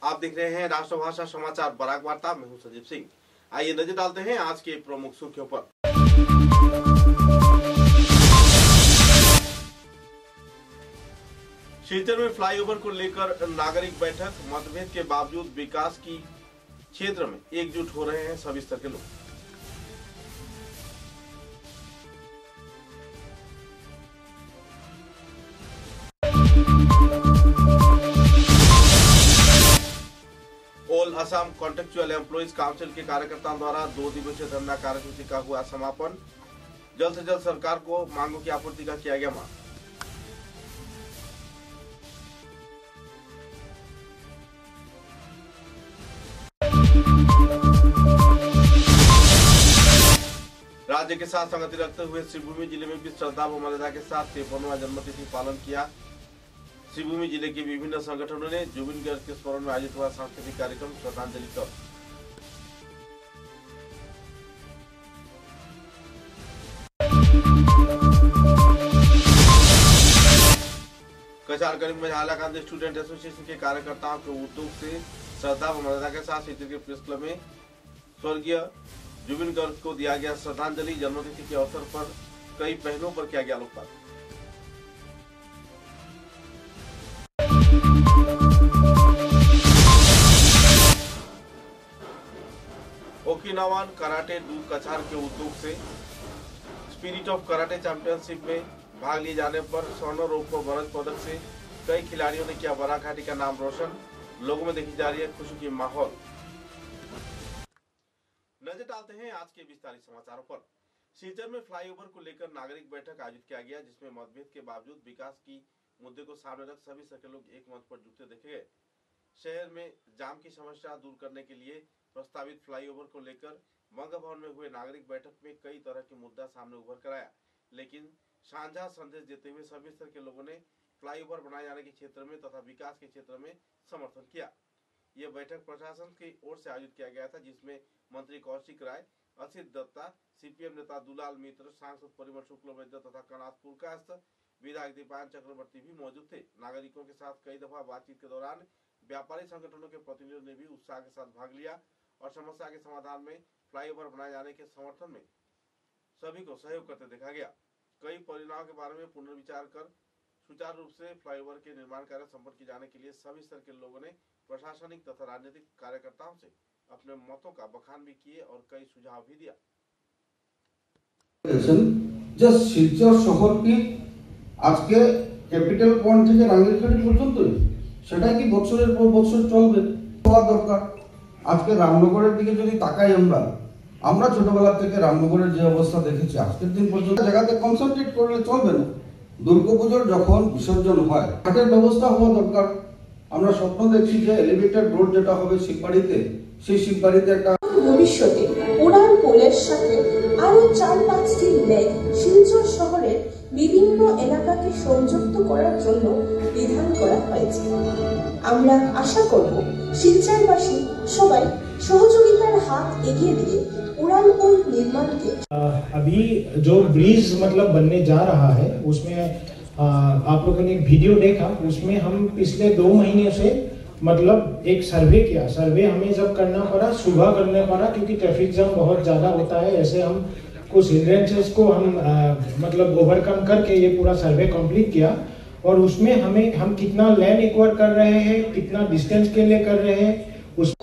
आप देख रहे हैं राष्ट्रभाषा समाचार बराक वार्ता। मैं हूं संजीव सिंह। आइए नजर डालते हैं आज के प्रमुख सुर्खियों पर। सिलचर में फ्लाईओवर को लेकर नागरिक बैठक। मतभेद के बावजूद विकास की क्षेत्र में एकजुट हो रहे हैं सभी स्तर के लोग। All Assam contractual employees council के कार्यकर्ताओं द्वारा 2 दिवसीय धरना कार्यसूची का हुआ समापन। जल्द से जल्द सरकार को मांगों की आपूर्ति का किया गया मांग। राज्य के साथ संगति रखते हुए शिवभूमि जिले में भी श्रद्धा व मर्यादा के साथ 53वां जन्मतिथि पालन किया। शिवभूमि जिले के विभिन्न संगठनों ने जुबिन गर्ग के स्मरण में आयोजित हुआ सांस्कृतिक कार्यक्रम श्रद्धांजलि कप। कचारगंज में हालाकांड स्टूडेंट एसोसिएशन के कार्यकर्ताओं के उद्योग से श्रद्धा व मर्यादा के साथ सिलचर के प्रेस क्लब में स्वर्गीय जुबिन गर्ग को दिया गया श्रद्धांजलि। जन्मतिथि के अवसर पर कई पहलुओं पर किया गया आलोकपात। ओकिनावान कराटे डू कछार के उद्योग से स्पिरिट ऑफ कराटे चैंपियनशिप में भाग लिए जाने पर स्वर्ण रौप्य ब्रॉन्ज पदक से कई खिलाड़ियों ने किया बराक घाटी का नाम रोशन। लोगों में देखी जा रही है खुशी की माहौल। नजर डालते हैं आज के विस्तारित समाचारों पर। सिलचर में फ्लाईओवर को लेकर नागरिक बैठक आयोजित किया गया, जिसमें मतभेद के बावजूद विकास की मुद्दे को सामने रख सभी स्तर के लोग एक मंच पर जुटते देखे गए। शहर में जाम की समस्या दूर करने के लिए प्रस्तावित फ्लाईओवर को लेकर बंग भवन में हुए नागरिक बैठक में कई तरह के मुद्दा सामने उभर कर आया, लेकिन साझा संदेश देते हुए सभी स्तर के लोगों ने फ्लाईओवर बनाए जाने के क्षेत्र में तथा विकास के क्षेत्र में समर्थन किया। यह बैठक प्रशासन की ओर से आयोजित किया गया था, जिसमें मंत्री कौशिक राय, असित दत्ता, सीपीएम नेता दुलाल मित्र, सांसद परिमल शुक्लवैद्य तथा कनाथपुर कायस्थ विधायक दीपायन चक्रवर्ती भी मौजूद थे। नागरिकों के साथ कई दफा बातचीत के दौरान व्यापारी संगठनों के प्रतिनिधियों ने भी उत्साह के साथ भाग लिया और समस्या के समाधान में फ्लाईओवर बनाए जाने के समर्थन में सभी को सहयोग करते देखा गया। कई परिणामों के बारे में पुनर्विचार कर सुचारू रूप से फ्लाईओवर के निर्माण कार्य संपन्न किए जाने के लिए सभी स्तर के लोगों ने प्रशासनिक तथा राजनीतिक कार्यकर्ताओं से अपने मतों का बखान भी किए और कई सुझाव भी दिया। শিলচর শহরটি আজকে ক্যাপিটাল পয়েন্ট থেকে রাঙ্গিরখাড়ি পর্যন্ত সেটা কি বছরের পর বছর চলবে হওয়া দরকার। আজকে রামনগরের দিকে যদি তাকাই আমরা ছোটবেলা থেকে রামনগরের যে অবস্থা দেখেছি আজকের দিন পর্যন্ত জায়গাতে কনসেন্ট্রেট করলে চলবে না। দুর্গাপুজোর যখন বিসর্জন হয় ঘাটের ব্যবস্থা হওয়া দরকার। আমরা স্বপ্ন দেখছি যে এলিভেটেড রোড যেটা হবে শিববাড়িতে, সেই শিববাড়িতে একটা ভবিষ্যতে উড়ান পোলের সাথে আরো 4-5টি লেক শিলচর শহরের বিভিন্ন এলাকাকে সংযুক্ত করার জন্য বিধান করা হয়েছে। আমরা আশা করব শিলচরবাসী সবাই सहयोगितार हाथ एगिए दिए उड़ान पुल निर्माण के। अभी जो ब्रिज मतलब बनने जा रहा है उसमें आप लोगों ने एक वीडियो देखा, उसमें हम पिछले 2 महीने से मतलब एक सर्वे किया। सर्वे हमें जब करना पड़ा सुबह करना पड़ा क्योंकि ट्रैफिक जाम बहुत ज्यादा होता है। ऐसे हम कुछ हिंड्रेंसेस को हम मतलब ओवरकम करके ये पूरा सर्वे कंप्लीट किया और उसमें हम कितना लैंड एक्वायर कर रहे हैं, कितना डिस्टेंस के लिए कर रहे हैं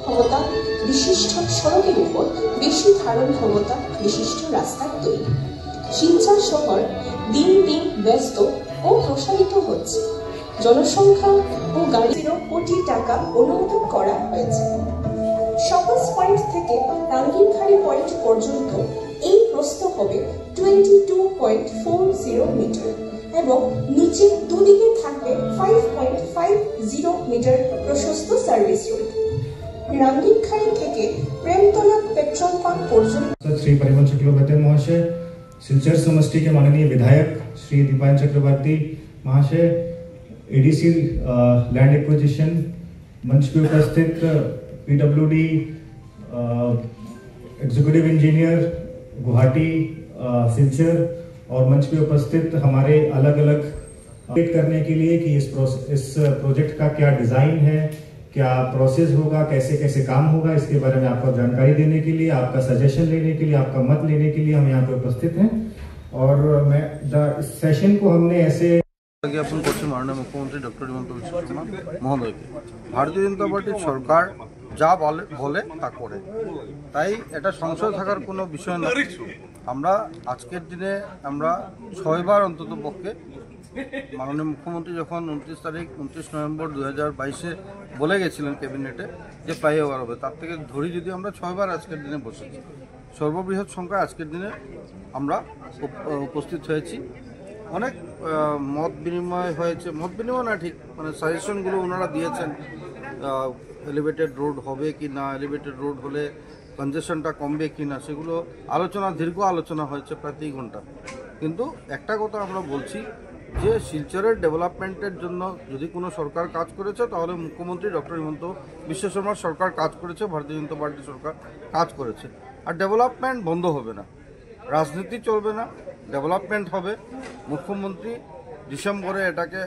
ক্ষমতা বিশিষ্ট সড়কের উপর বেশি ধারণ ক্ষমতা বিশিষ্ট রাস্তার তৈরি। শিলচর শহর দিন দিন ব্যস্ত ও প্রসারিত হচ্ছে। জনসংখ্যা ও গাড়ির কোটি টাকা অনুমোদন করা হয়েছে। শপার্স পয়েন্ট থেকে রাঙ্গিরখাড়ি পয়েন্ট পর্যন্ত এই প্রস্থ হবে 22.40 মিটার এবং নিচে দুদিকে থাকবে 5.50 মিটার প্রশস্ত সার্ভিস রোড। रांगीरखाड़ी থেকে प्रेमतला पेट्रोल पंप पर्यंत श्री परिमल चक्रवर्ती महाशय, सिलचर समष्टि के माननीय विधायक श्री दीपायन चक्रवर्ती महाशय, एडीसी लैंड एक्विजिशन, मंच पे उपस्थित PWD executive engineer Guwahati Silchar और मंच पे उपस्थित हमारे अलग अलग करने के लिए कि इस प्रोजेक्ट का क्या डिजाइन है, क्या प्रोसेस होगा, कैसे कैसे काम होगा, इसके बारे में आपको जानकारी देने के लिए, आपका सजेशन लेने के लिए, आपका मत लेने के लिए हम यहाँ पे उपस्थित हैं। और मैं इस सेशन को हमने ऐसे ज्ञापन করছি মাননীয় মুখ্যমন্ত্রী ডক্টর হিমন্ত বিশ্ব শর্মা মহোদয়কে। ভারতীয় জনতা পার্টির সরকার যা বলে তা করে, তাই এটা সংশয় থাকার কোনো বিষয় না। আমরা আজকের দিনে আমরা 6 বার অন্তত পক্ষে মাননীয় মুখ্যমন্ত্রী যখন 29 নভেম্বর 2022 বলে গেছিলেন ক্যাবিনেটে যে ফ্লাইওভার হবে, তার থেকে ধরি যদি আমরা 6 বার আজকের দিনে বসেছি। সর্ববৃহৎ সংখ্যায় আজকের দিনে আমরা উপস্থিত হয়েছি। অনেক মত বিনিময় হয়েছে, মত বিনিময় না ঠিক, মানে সাজেশনগুলো ওনারা দিয়েছেন, এলিভেটেড রোড হবে কি না, এলিভেটেড রোড হলে কনজেশনটা কমবে কি না, সেগুলো আলোচনা, দীর্ঘ আলোচনা হয়েছে প্রায় 3 ঘন্টা। কিন্তু একটা কথা আমরা বলছি যে শিলচরের ডেভেলপমেন্টের জন্য যদি কোনো সরকার কাজ করেছে তাহলে মুখ্যমন্ত্রী ডক্টর হিমন্ত বিশ্ব শর্মার সরকার কাজ করেছে, ভারতীয় জনতা পার্টি সরকার কাজ করেছে। আর ডেভেলপমেন্ট বন্ধ হবে না, রাজনীতি চলবে না, ডেভেলপমেন্ট হবে। মুখ্যমন্ত্রী ডিসেম্বরে এটাকে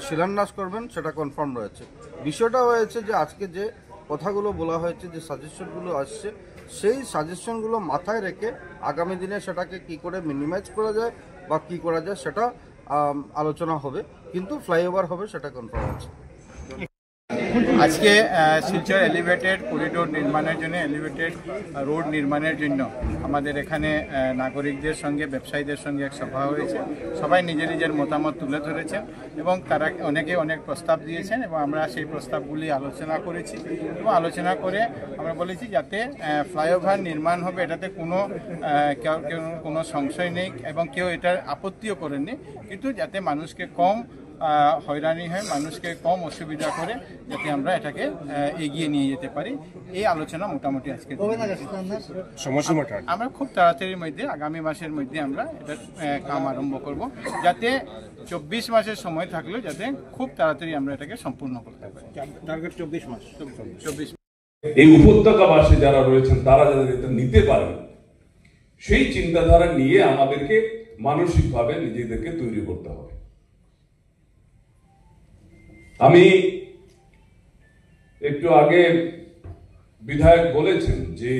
শিলান্যাস করবেন, সেটা কনফার্ম রয়েছে। বিষয়টা হয়েছে যে আজকে যে কথাগুলো বলা হয়েছে, যে সাজেশনগুলো আসছে, সেই সাজেশনগুলো মাথায় রেখে আগামী দিনে সেটাকে কি করে মিনিমাইজ করা যায় বা কি করা যায় সেটা আলোচনা হবে, কিন্তু ফ্লাইওভার হবে সেটা কনফার্ম আছে। আজকে শিলচর এলিভেটেড করিডোর নির্মাণের জন্য, এলিভেটেড রোড নির্মাণের জন্য আমাদের এখানে নাগরিকদের সঙ্গে, ব্যবসায়ীদের সঙ্গে এক সভা হয়েছে। সবাই নিজের নিজের মতামত তুলে ধরেছেন এবং তারা অনেকে অনেক প্রস্তাব দিয়েছেন এবং আমরা সেই প্রস্তাবগুলি আলোচনা করেছি এবং আলোচনা করে আমরা বলেছি যাতে ফ্লাইওভার নির্মাণ হবে এটাতে কোনো সংশয় নেই এবং কেউ এটার আপত্তিও করেননি, কিন্তু যাতে মানুষকে কম হয়রানি হয়, মানুষকে কম অসুবিধা করে যাতে আমরা এটাকে এগিয়ে নিয়ে যেতে পারি, এই আলোচনা মোটামুটি আজকে আমরা খুব তাড়াতাড়ির মধ্যে, আগামী মাসের মধ্যে আমরা এটার কাম আরম্ভ করব, যাতে 24 মাসের সময় থাকলেও যাতে খুব তাড়াতাড়ি আমরা এটাকে সম্পূর্ণ করতে পারি। টার্গেট 24 মাস। এই উপত্যকাবাসী যারা রয়েছেন তারা যাতে এটা নিতে পারেন, সেই চিন্তাধারা নিয়ে আমাদেরকে মানসিকভাবে নিজেদেরকে তৈরি করতে হবে। আমি একটু আগে বিধায়ক বলেছেন যে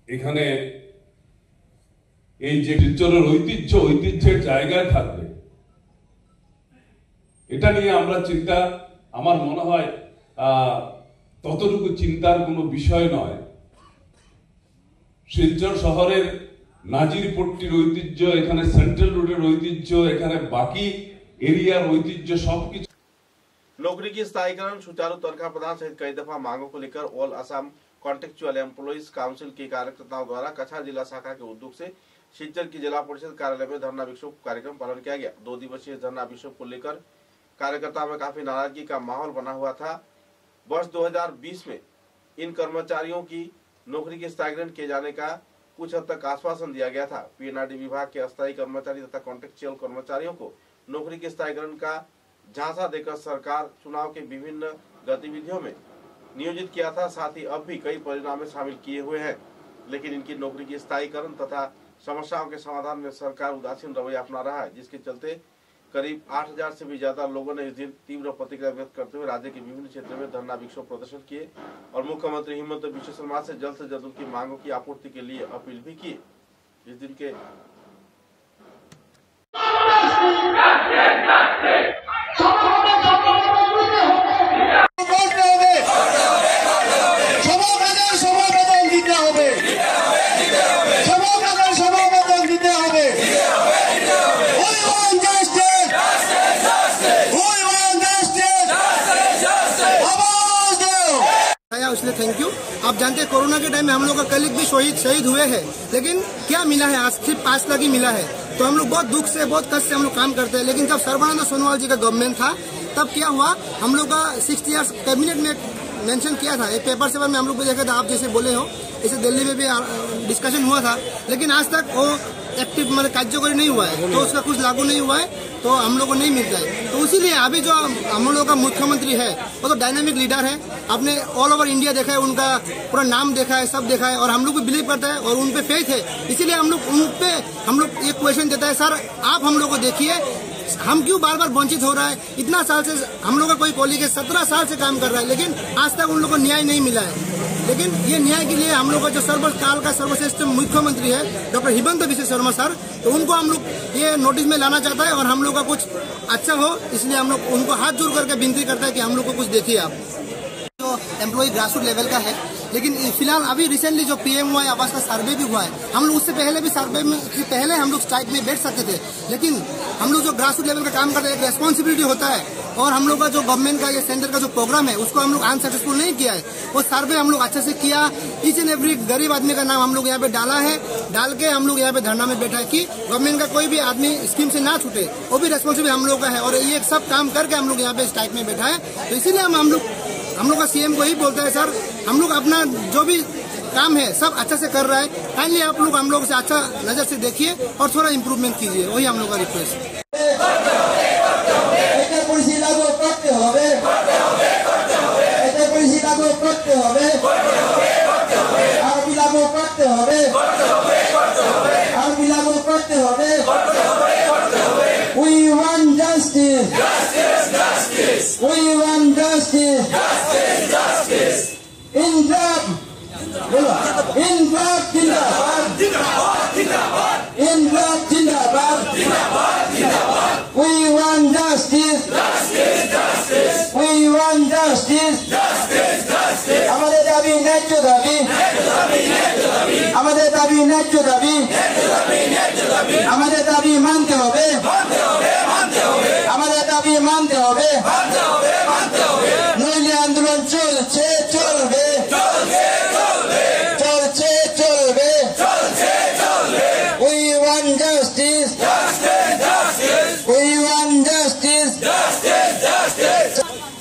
এখানে এই যে শিলচরের ঐতিহ্যের জায়গায় থাকবে, এটা নিয়ে আমরা আমার মনে হয় ততটুকু চিন্তার কোনো বিষয় নয়। শিলচর শহরের নাজিরপট্টির ঐতিহ্য, এখানে সেন্ট্রাল রোডের ঐতিহ্য, এখানে বাকি एरिया ऐतिह्य सबकिछु। नौकरी की स्थायीकरण, सुचारू तनख्वाह प्रदान सहित कई दफा मांगों को लेकर all Assam contractual employees council के कार्यकर्ताओं द्वारा कछा जिला शाखा के उद्योग से शिलचर की जिला परिषद कार्यालय में धरना विक्षोभ कार्यक्रम पालन किया गया। 2 दिवसीय धरना विक्षोभ को लेकर कार्यकर्ताओं में काफी नाराजगी का माहौल बना हुआ था। वर्ष 2020 में इन कर्मचारियों की नौकरी के स्थायीकरण किए जाने का कुछ हद तक आश्वासन दिया गया था। पीएनआरडी विभाग के अस्थायी कर्मचारी तथा कॉन्ट्रेक्चुअल कर्मचारियों को नौकरी के स्थायीकरण का झांसा देकर सरकार चुनाव के विभिन्न गतिविधियों में नियोजित किया था। साथ ही अब भी कई परिणाम में शामिल किए हुए हैं, लेकिन इनकी नौकरी के स्थायीकरण तथा समस्याओं के समाधान में सरकार उदासीन रवैया अपना रहा है, जिसके चलते करीब 8000 से भी ज्यादा लोगों ने इस दिन तीव्र प्रतिक्रिया व्यक्त करते हुए राज्य के विभिन्न क्षेत्रों में धरना विक्षोभ प्रदर्शन किए और मुख्यमंत्री हिमंत बिश्व शर्मा से जल्द उनकी मांगों की आपूर्ति के लिए अपील भी की। इस दिन के इसलिए थैंक यू। आप जानते हैं कोरोना के टाइम में हम लोग का कलीग भी शहीद हुए हैं, लेकिन क्या मिला है? आज सिर्फ 5 लाख ही मिला है। तो हम लोग बहुत दुख से, बहुत कष्ट से हम लोग काम करते हैं। लेकिन जब सर्बानंद सोनोवाल जी का गवर्नमेंट था तब क्या हुआ, हम लोग का 60 ईयर्स कैबिनेट में मेंशन किया था। एक पेपर सेवर में हम लोग भी देखा था, आप जैसे बोले हो, इसे दिल्ली में भी डिस्कशन हुआ था, लेकिन आज तक वो एक्टिव मतलब कार्यकारी नहीं हुआ है, तो उसका कुछ लागू नहीं हुआ है, तो हम लोग को नहीं मिलता है। तो इसीलिए अभी जो हम लोग का मुख्यमंत्री है वो तो डायनामिक लीडर है। आपने ऑल ओवर इंडिया देखा है, उनका पूरा नाम देखा है, सब देखा है, और हम लोग भी बिलीव करते हैं और उन पे फेथ है। इसीलिए हम लोग एक क्वेश्चन देता है, सर आप हम लोग को देखिए, हम क्यों बार बार वंचित हो रहा है। इतना साल से हम लोग का कोई कोलिगेट 17 साल से काम कर रहा है, लेकिन आज तक उन लोगों को न्याय नहीं मिला है। लेकिन ये न्याय के लिए हम लोग का जो सर्वकाल का सर्वश्रेष्ठ मुख्यमंत्री है डॉक्टर हिमंत बिस्वा शर्मा सर, तो उनको हम लोग ये नोटिस में लाना चाहता है और हम लोग का कुछ अच्छा हो, इसलिए हम लोग उनको हाथ जोड़ करके विनती करता है कि हम लोग को कुछ देखिए। आप जो एम्प्लॉय ग्रासरूट लेवल का है, लेकिन फिलहाल अभी रिसेंटली जो पीएमवाई आवास का सर्वे भी हुआ है, हम लोग उससे पहले भी सर्वे में पहले हम लोग स्ट्राइक में बैठ सकते थे, लेकिन हम लोग जो ग्रासरूट लेवल का काम करते हैं एक रेस्पॉन्सिबिलिटी होता है, और हम लोग का जो गवर्नमेंट का ये सेंटर का जो प्रोग्राम है उसको हम लोग अनसक्सेसफुल नहीं किया है। वो सर्वे हम लोग अच्छे से किया, ईच एंड एवरी गरीब आदमी का नाम हम लोग यहाँ पे डाला है, डाल के हम लोग यहाँ पे धरना में बैठा है कि गवर्नमेंट का कोई भी आदमी स्कीम से ना छूटे, वो भी रेस्पॉन्सिबिलिटी हम लोग का है, और ये सब काम करके हम लोग यहाँ पे स्ट्राइक में बैठा है। तो इसीलिए हम लोग का सीएम को ही बोलता है, सर हम लोग अपना जो भी काम है सब अच्छा से कर रहा है, काइंडली आप लोग हम लोग से अच्छा नजर से देखिए और थोड़ा इम्प्रूवमेंट कीजिए, वही हम लोग का रिक्वेस्ट है। We want justice. Justice. We want justice. Justice. Justice. Inqilab. Inqilab Zindabad. Zindabad. Zindabad. Inqilab Zindabad. Zindabad. Zindabad. We want justice. Justice. Justice. We want justice. Justice. Justice. আমাদের দাবি ন্যায্য দাবি। আমাদের দাবি ন্যায্য দাবি। আমাদের দাবি মানতে হবে। আমাদের দাবি মানতে হবে। নইলে আন্দোলন চলছে চলবে। চলছে চলবে। We want justice. We want justice.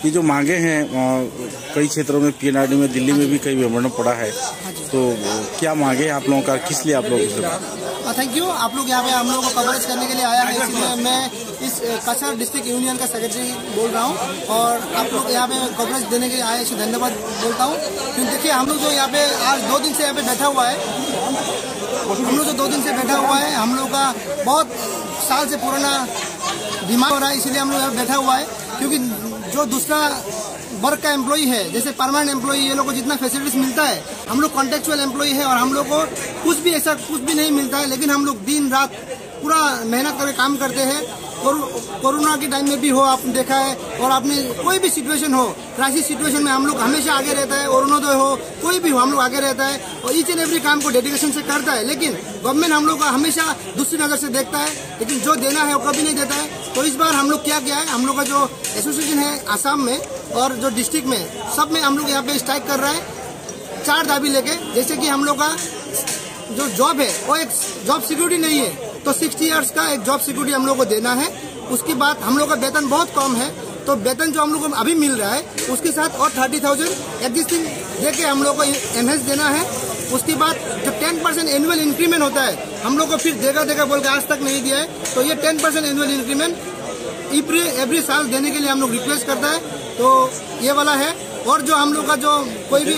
ये जो मांगे हैं कई क्षेत्रों में, पीएनआरडी में, दिल्ली में भी कई विवरण पड़ा है, तो क्या मांगे हैं आप लोगों का, किस लिए आप लोग? Thank you. आप लोग यहाँ पे हम लोगों को कवरेज करने के लिए आया है, इसलिए मैं इस कचहर डिस्ट्रिक्ट यूनियन का सेक्रेटरी बोल रहा हूँ, और आप लोग यहाँ पे कवरेज देने के लिए आए, इसलिए धन्यवाद बोलता हूँ। क्योंकि देखिए हम लोग जो यहाँ पे आज 2 दिन से यहाँ पे बैठा हुआ है, हम लोग जो 2 दिन से बैठा हुआ है, हम लोग का बहुत साल से पुराना डिमांड हो रहा है, इसलिए हम लोग यहाँ बैठा हुआ है। क्योंकि जो दूसरा वर्क का एम्प्लॉय है, जैसे परमानेंट एम्प्लॉय, ये लोग को जितना फैसिलिटीज मिलता है, हम लोग कॉन्ट्रेक्चुअल एम्प्लॉय है और हम लोग को कुछ भी ऐसा कुछ भी नहीं मिलता है, लेकिन हम लोग दिन रात पूरा मेहनत करके काम करते हैं। कोरोना के टाइम में भी हो, आपने देखा है, और आपने कोई भी सिचुएशन हो, क्राइसिस सिचुएशन में हम लोग हमेशा आगे रहता है, अरुणोदय हो, कोई भी हो, हम लोग आगे रहता है और ईच एंड एवरी काम को डेडिकेशन से करता है। लेकिन गवर्नमेंट हम लोग का हमेशा दूसरी नजर से देखता है, लेकिन जो देना है वो कभी नहीं देता है। तो इस बार हम लोग क्या किया है, हम लोग का जो एसोसिएशन है आसाम में और जो डिस्ट्रिक्ट में, सब में हम लोग यहाँ पे स्ट्राइक कर रहा है 4 दाबी लेके। जैसे कि हम लोग का जो जॉब है वो एक जॉब सिक्योरिटी नहीं है, तो 60 इयर्स का एक जॉब सिक्योरिटी हम लोग को देना है। उसके बाद हम लोग का वेतन बहुत कम है, तो वेतन जो हम लोग को अभी मिल रहा है उसके साथ और 30,000 एग्जिस्टिंग देके हम लोग को एनहेंस देना है। उसके बाद जो 10% एनुअल इंक्रीमेंट होता है, हम लोग को फिर देगा बोल के आज तक नहीं दिया है, तो ये 10% एनुअल इंक्रीमेंट एवरी साल देने के लिए हम लोग रिक्वेस्ट करता है। तो ये वाला है। और जो हम लोग का जो कोई भी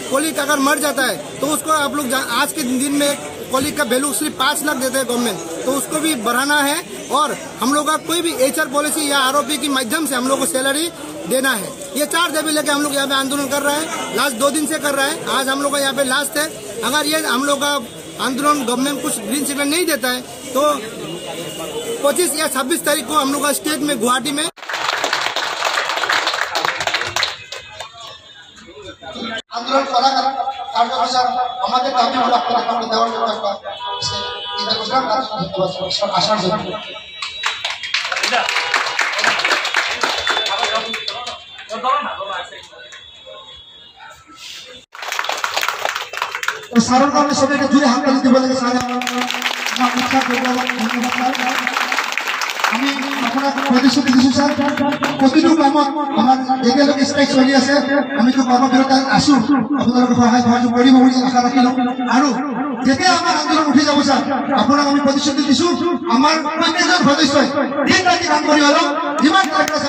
कोलिक अगर मर जाता है, तो उसको आप लोग आज के दिन में कोलिक का वैल्यू सिर्फ 5 लाख देते हैं गवर्नमेंट, तो उसको भी बढ़ाना है। और हम लोग का कोई भी HR पॉलिसी या आरोपी के माध्यम से हम लोग को सैलरी देना है। ये 4 दाबी लेके हम लोग यहाँ पे आंदोलन कर रहा है, लास्ट 2 दिन से कर रहा है। आज हम लोग का यहाँ पे लास्ट है। अगर ये हम लोग का आंदोलन गवर्नमेंट कुछ ग्रीन सिग्नल नहीं देता है, तो 25 या 26 तारीख को हम लोग का स्टेट में गुवाहाटी में আন্দোলন করা কার্যকর আমাদের দাবিগুলো আপনারা দেওয়ার জন্য একটা চিন্তা করছিলাম। ধন্যবাদ আসার জন্য। সারণ কারণে সবাইকে জুড়ে হাততালি দিব লাগে। স্যার আমার ইচ্ছা করবো, ধন্যবাদ স্যার। আমি আপনার প্রতিশ্রুতি দিছো স্যার, প্রতিটো কামত আমার যেগুলো স্ট্রাইক চলি আছে, আমি তো কর্মবিরতি আসো, আপোনালোকে সহায় সহযোগ কৰিব বুলি আশা ৰাখিলো। আৰু যেতিয়া আমাৰ আন্দোলন উঠি যাব স্যার, আপোনাক আমি প্ৰতিশ্ৰুতি দিছো, আমাৰ প্ৰত্যেকজন সদস্যই দিন ৰাতি কাম কৰি হ'লেও যিমান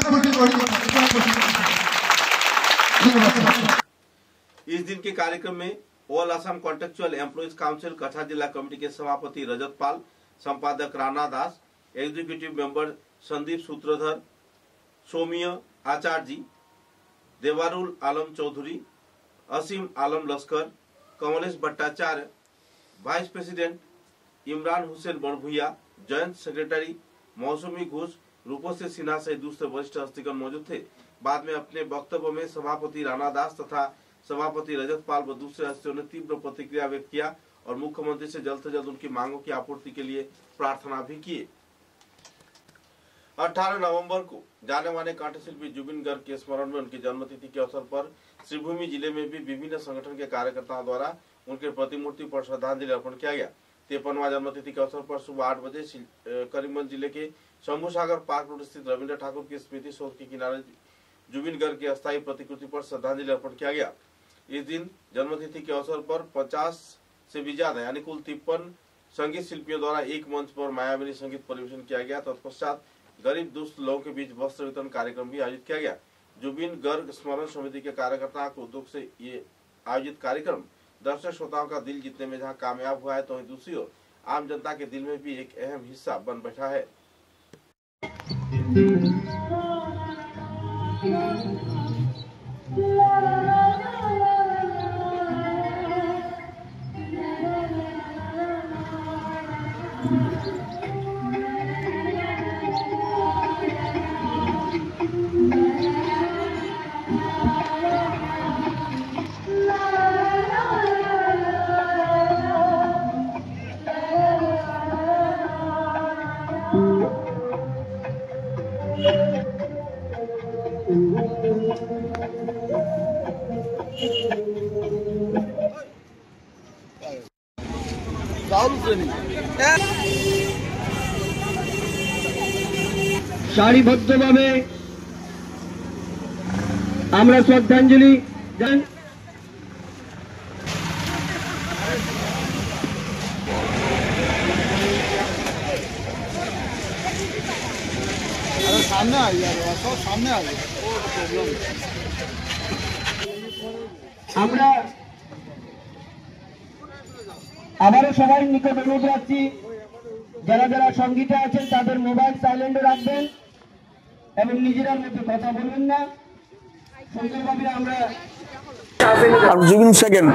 ফুলফিল কৰিব। इस दिन के कार्यक्रम में all Assam contractual employees council Cachar जिला कमेटी के सभापति रजत पाल, संपादक Rana Das, executive member Sandeep Sutradhar, Soumya Acharya ji, Dewarul Alam Choudhury, Asim Alam Laskar, Kamlesh Bhattacharya, vice president Imran Hussain Barbhuiya, joint secretary Mousumi Ghosh, रूपसी सिन्हा सहित दूसरे वरिष्ठ हस्तीगण मौजूद थे। बाद में अपने वक्तव्य में सभापति राणा दास तथा सभापति रजत पाल व दूसरे हस्तियों ने तीव्र प्रतिक्रिया व्यक्त किया और मुख्यमंत्री से जल्द उनकी मांगों की आपूर्ति के लिए प्रार्थना भी की। 18 नवंबर को जाने माने कंठशिल्पी जुबिन गर्ग के स्मरण में उनकी जन्मतिथि के अवसर पर श्रीभूमि जिले में भी विभिन्न संगठन के कार्यकर्ताओं द्वारा उनके प्रतिमूर्ति पर श्रद्धांजलि अर्पण किया गया। 53वां जन्मतिथि के अवसर पर सुबह 8 बजे करीमगंज जिले के शंभू सागर पार्क रोड स्थित रविंद्र ठाकुर की स्मृति सौध के किनारे जुबिन गर्ग की अस्थायी प्रतिकृति पर श्रद्धांजलि अर्पण किया गया। इस दिन जन्मतिथि के अवसर पर 50 से भी ज्यादा यानी कुल 53 संगीत शिल्पियों द्वारा एक मंच पर मायावनी संगीत परिवेशन किया गया। तत्पश्चात गरीब दुष्ट लोगों के बीच वस्त्र वितरण कार्यक्रम भी आयोजित किया गया। जुबिन गर्ग स्मरण समिति के कार्यकर्ताओं के उद्योग से ये आयोजित कार्यक्रम दर्शक श्रोताओं का दिल जीतने में जहां कामयाब हुआ है, तो वहीं दूसरी ओर आम जनता के दिल में भी एक अहम हिस्सा बन बैठा है। সারিবদ্ধভাবে আমরা শ্রদ্ধাঞ্জলি জানাই। सामने आ गया, सामने आ गया। আমরা আবারও সবাই নিকট অনুরোধ রাখছি, যারা যারা সঙ্গীতে আছেন তাদের মোবাইল সাইলেন্টে রাখবেন এবং নিজেদের মধ্যে কথা বলবেন না। সুন্দরভাবে আমরা জুবিন সেকেন্ড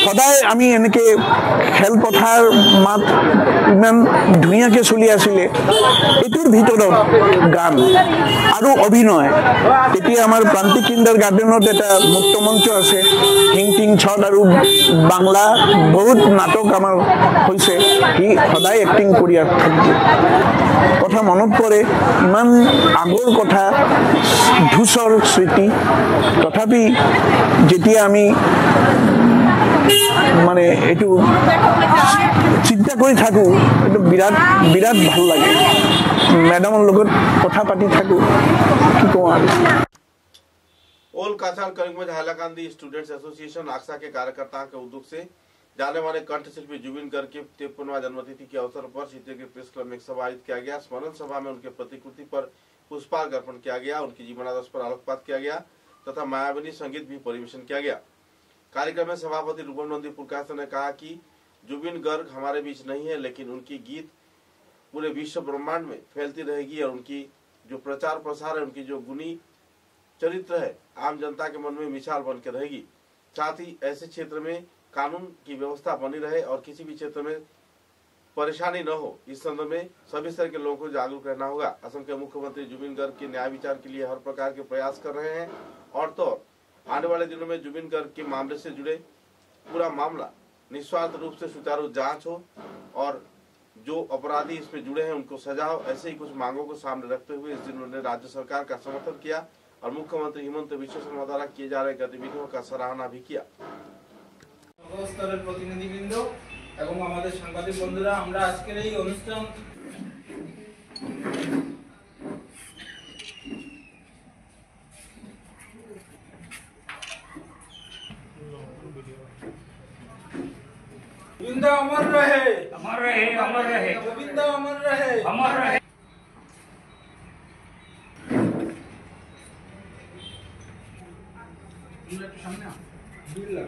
সদায় আমি এনেকে খেলপথাৰ মাত ইমান ধুনীয়াকৈ চলি আছিলে। এইটোৰ ভিতৰত গান আৰু অভিনয়। এতিয়া আমাৰ প্ৰান্তিক কিণ্ডাৰ গাৰ্ডেনত এটা মুক্ত মঞ্চ আছে, হিং টিং ছট আৰু বাংলা বহুত নাটক আমাৰ হৈছে। সি সদায় এক্টিং কৰি থাকে। কথা মনত পৰে, ইমান আগৰ কথা, ধূসৰ স্মৃতি। তথাপি যেতিয়া আমি মানে এইটো চিন্তা কৰি থাকো, এইটো বিৰাট বিৰাট ভাল লাগে। मैडम लोग कथा पाती थाकू कि को ओल काछाड़ करीमगंज हाईलाकांदी स्टूडेंट्स एसोसिएशन आक्सा के कार्यकर्ताओं के उद्योग से जाने माने कंठशिल्पी जुबिन गर्ग के 53वां जन्मतिथि के अवसर पर सीतेगिरी प्रेस क्लब में एक सभा आयोजित किया गया। स्मरण सभा में उनके प्रतिकृति पर पुष्पार्घ अर्पण किया गया, उनकी जीवनादर्श पर आलोकपात किया गया तथा मायावनी संगीत भी परिवेशन किया गया। कार्यक्रम में सभापति रूपम नंदी पुरकायस्थ ने कहा कि जुबिन गर्ग हमारे बीच नहीं है, लेकिन उनकी गीत पूरे विश्व ब्रह्मांड में फैलती रहेगी और उनकी जो प्रचार प्रसार है, उनकी जो गुणी चरित्र है, आम जनता के मन में मिसाल बन के रहेगी। साथ ही ऐसे क्षेत्र में कानून की व्यवस्था बनी रहे और किसी भी क्षेत्र में परेशानी न हो, इस संदर्भ में सभी स्तर के लोगों को जागरूक रहना होगा। असम के मुख्यमंत्री जुबिन गर्ग के न्याय विचार के लिए हर प्रकार के प्रयास कर रहे हैं और तो आने वाले दिनों में जुबिन गर्ग के मामले से जुड़े पूरा मामला निस्वार्थ रूप से सुचारू जांच हो और जो अपराधी इसमें जुड़े हैं उनको सजा हो। ऐसे ही कुछ मांगों को सामने रखते हुए इस दिन उन्होंने राज्य सरकार का समर्थन किया और मुख्यमंत्री हिमंत बिश्व शर्मा द्वारा किए जा रहे गतिविधियों का सराहना भी किया। স্তরের প্রতিনিধিবৃন্দ এবং আমাদের সাংবাদিক বন্ধুরা, আমরা আজকের এই অনুষ্ঠান गोविंदा अमर रहे, अमर रहे, अमर रहे, गोविंदा अमर रहे, अमर रहे। सामने बिल्ला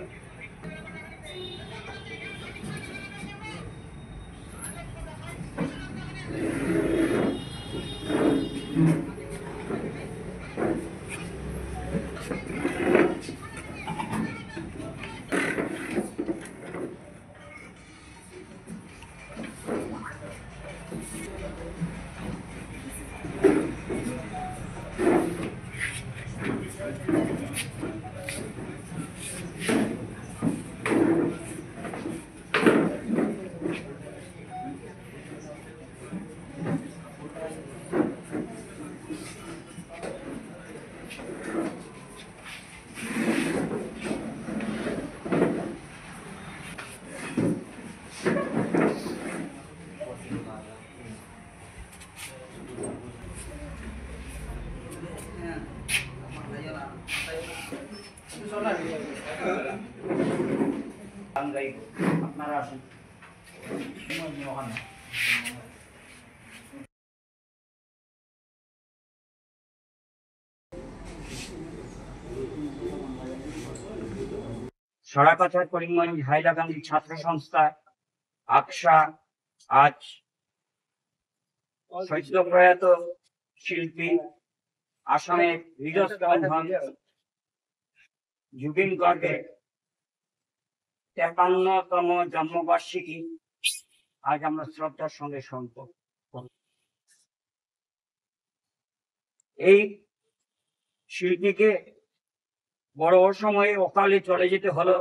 আপনারা আসুন। সরাকথা করিমগঞ্জ হাইলাকান্দি ছাত্র সংস্থা আকশা আজ সদ্য প্রয়াত শিল্পী আসামের বীরস্পন্দন জুবিন গার্গের 53তম জন্মবার্ষিকী আজ আমরা শ্রদ্ধার সঙ্গে স্মরণ করি। এই শিল্পীকে বড় অসময়ে অকালে চলে যেতে হলো।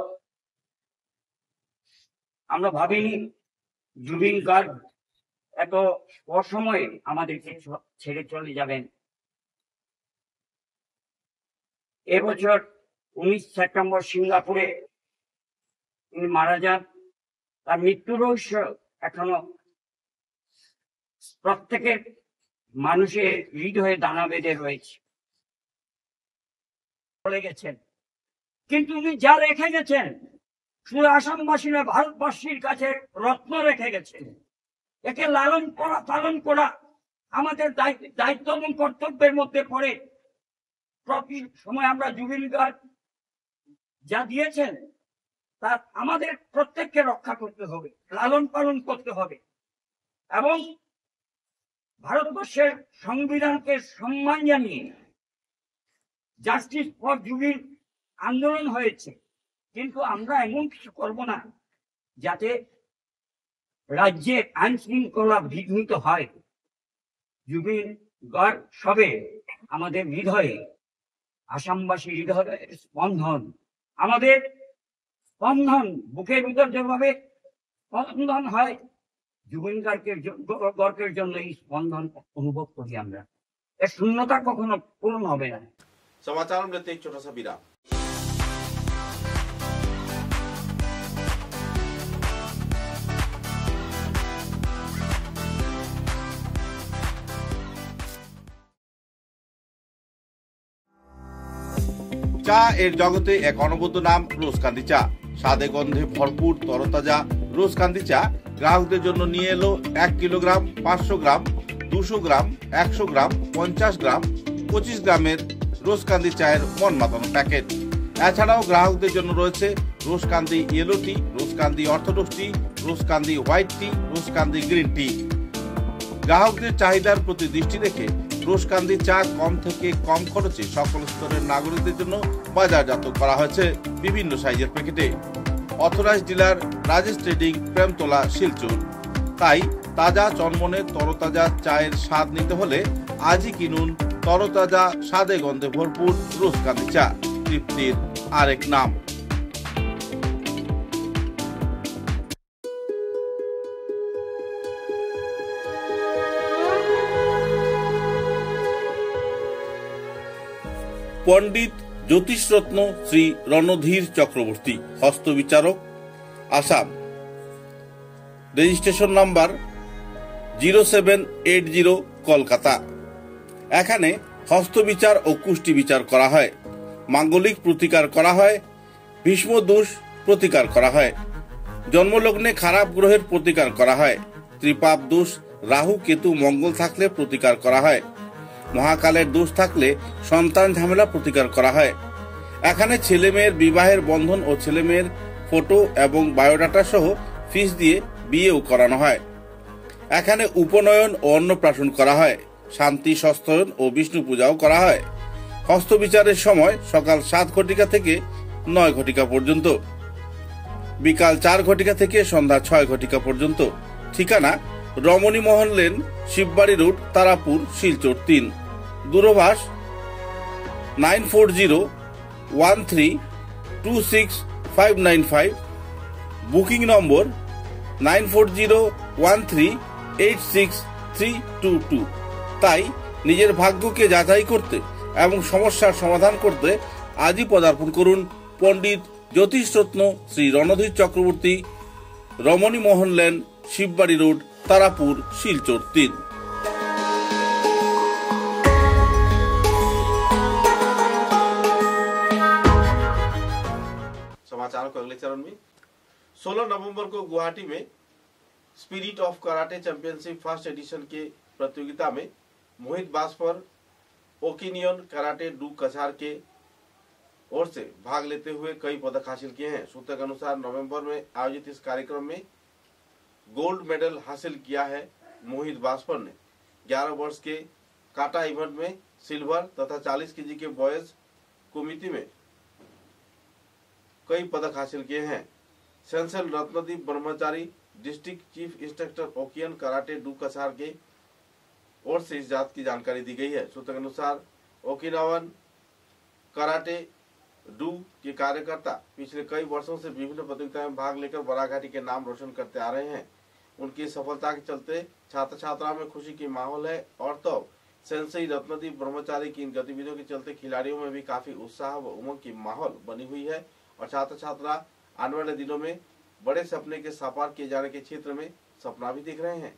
আমরা ভাবিনি জুবিন গার্গ এত অসময়ে আমাদেরকে ছেড়ে চলে যাবেন। এবছর 19 সেপ্টেম্বর সিঙ্গাপুরে তিনি মারা যান। তার মৃত্যু রহস্য এখনো প্রত্যেকের মানুষের হৃদয়ে দানা বেঁধে রয়েছে। চলে গেছেন, কিন্তু উনি যা রেখে গেছেন শুধু আসামবাসী নয়, ভারতবাসীর কাছে রত্ন রেখে গেছেন। একে লালন করা পালন করা আমাদের দায়িত্ব এবং কর্তব্যের মধ্যে পড়ে। প্রতি সময় আমরা জুবিন গার্গ যা দিয়েছেন তা আমাদের প্রত্যেককে রক্ষা করতে হবে, লালন পালন করতে হবে। এবং ভারতবর্ষের সংবিধানকে সম্মান জানিয়ে জাস্টিস ফর জুবিন আন্দোলন হয়েছে, কিন্তু আমরা এমন কিছু করব না যাতে রাজ্যে আইন শৃঙ্খলা বিঘ্নিত হয়। জুবিন গার্গ সবে আমাদের হৃদয়ে, আসামবাসী হৃদয়ে স্পন্দন, আমাদের স্পন্দন বুকের ভিতর যেভাবে স্পন্দন হয়, জুবিন গার্গের জন্য এই স্পন্দন অনুভব করি আমরা। এর শূন্যতা কখনো পূরণ হবে না। समाचार में लेते एक छोटा सा विराम। চা এর জগতে এক অনবদ্য নাম রোজকান্দি চা। স্বাদে গন্ধে ভরপুর তরতাজা রোজকান্দি চা গ্রাহকদের জন্য নিয়ে এলো 1 কিলোগ্রাম, 500 গ্রাম, 200 গ্রাম, 100 গ্রাম, 50 গ্রাম, 25 গ্রামের রোজকান্দি চায়ের মন মাতানো প্যাকেট। এছাড়াও গ্রাহকদের জন্য রয়েছে রোজকান্দি ইয়েলো টি, রোজকান্দি অর্থোডক্স টি, রোজকান্দি হোয়াইট টি, রোজকান্দি গ্রিন টি। গ্রাহকদের চাহিদার প্রতি দৃষ্টি রেখে রোজকান্দি চা কম থেকে কম খরচে সকল স্তরের নাগরিকদের জন্য বাজারজাত করা হয়েছে বিভিন্ন সাইজের প্যাকেটে। Authorise dealer Rajesh Trading, Premtala, Silchar. তাই তাজা চনমনে তরতাজা চায়ের স্বাদ নিতে হলে আজই কিনুন তরতাজা স্বাদে গন্ধে ভরপুর রোজকান্দি চা, তৃপ্তির আরেক নাম। পণ্ডিত জ্যোতিষরত্ন শ্রী রণধীর চক্রবর্তী, হস্তবিচারক, আসাম। Registration number 0780, Kolkata. এখানে হস্তবিচার ও কুষ্টি বিচার করা হয়, মাঙ্গলিক প্রতিকার করা হয়, ভীষ্ম দোষ প্রতিকার করা হয়, জন্মলগ্নে খারাপ গ্রহের প্রতিকার করা হয়, ত্রিপাপ দোষ, রাহু কেতু মঙ্গল থাকলে প্রতিকার করা হয়, মহাকালের দোষ থাকলে সন্তান ঝামেলা প্রতিকার করা হয়। এখানে ছেলে মেয়ের বিবাহের বন্ধন ও ছেলে মেয়ের ফটো এবং বায়োডাটা সহ ফিস দিয়ে বিয়েও করানো হয়। এখানে উপনয়ন ও অন্নপ্রাশন করা হয়। শান্তি সস্তয়ন ও বিষ্ণু পূজাও করা হয়। হস্তবিচারের সময় সকাল 7 ঘটিকা থেকে 9 ঘটিকা পর্যন্ত, বিকাল 4 ঘটিকা থেকে সন্ধ্যা 6 ঘটিকা পর্যন্ত। ঠিকানা রমণী মোহন লেন, শিববাড়ি রোড, তারাপুর, শিলচর 3। দূরভাষ 9401326595। Booking number 9401386322। তাই নিজের ভাগ্যকে যাচাই করতে এবং সমস্যার সমাধান করতে আজই পদার্পণ করুন পণ্ডিত জ্যোতিষরত্ন শ্রী রণধীর চক্রবর্তী, রমণী মোহন লেন, শিববাড়ি রোড, तारापुर, शिलचर 3। समाचारों के अगले चरण में 16 नवंबर को गुवाहाटी में spirit of karate championship first edition के प्रतियोगिता में मोहित बास्पर ओकिनियन कराटे डू कछार के ओर से भाग लेते हुए कई पदक हासिल किए हैं। सूत्र के अनुसार नवंबर में आयोजित इस कार्यक्रम में गोल्ड मेडल हासिल किया है। मोहित बास्पर ने 11 वर्ष के काटा इवेंट में सिल्वर तथा 40 केजी के बॉयज कमेटी में कई पदक हासिल किए हैं। Sensei Ratnadeep Brahmachari district chief instructor ओकियन कराटे डू कछार के ओर से इस जात की जानकारी दी गई है। सूत्र के अनुसार ओकिनावन कराटे डू के कार्यकर्ता पिछले कई वर्षों से विभिन्न प्रतियोगिताओं में भाग लेकर बराघाटी के नाम रोशन करते आ रहे हैं। उनकी सफलता के चलते छात्र छात्राओं में खुशी की माहौल है और तो सेंसई रत्नदीप ब्रह्मचारी की इन गतिविधियों के चलते खिलाड़ियों में भी काफी उत्साह व उमंग की माहौल बनी हुई है और छात्र छात्रा आने वाले दिनों में बड़े सपने के साकार किए जाने के क्षेत्र में सपना भी देख रहे हैं।